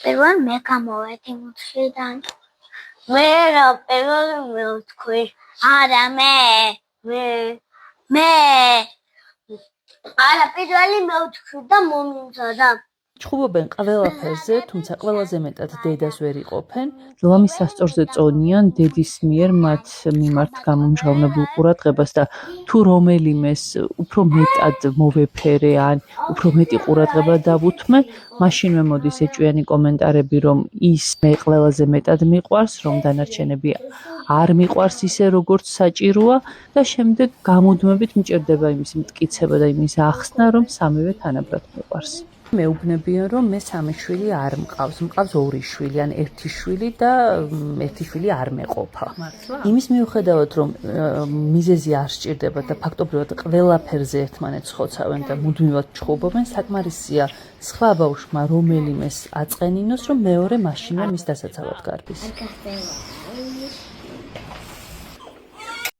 პირველ მე გამოვედი მუცლიდან. მე რა პირველ მე ვთქვი, არა მე არა პირველი მე ვთქვი და მომიმზადა. ჩხუბობენ ყველაფერზე, თუმცა ყველაზე მეტად დედას ვერ იყოფენ. ლამის სასწორზე წონიან დედის მიერ მათ მიმართ გამომჟღავნებულ ყურადღებას და თუ რომელიმეს უფრო მეტად მოვეფერე ან უფრო მეტი ყურადღება დავუთმე, მაშინვე მოდის ეჭვიანი კომენტარები, რომ ის მე ყველაზე მეტად მიყვარს, რომ დანარჩენები არ მიყვარს ისე როგორც საჭიროა და შემდეგ გამუდმებით მჭირდება იმის მტკიცება და იმის ახსნა, რომ სამივე თანაბრად მიყვარს. მეუბნებიან, რომ მე სამი შვილი არ მყავს. მყავს ორი შვილი, ან ერთი შვილი და ერთი შვილი არ მეყოფა. იმის მიუხედავად, რომ მიზეზი არ სჭირდება და ფაქტობრივად ყველაფერზე ერთმანეთს ხოცავენ და მუდმივად ჩხუბობენ, საკმარისია სხვა ბავშვმა რომელიმეს აწყენინოს, რომ მეორე მაშინვე მის დასაცავად გარბის.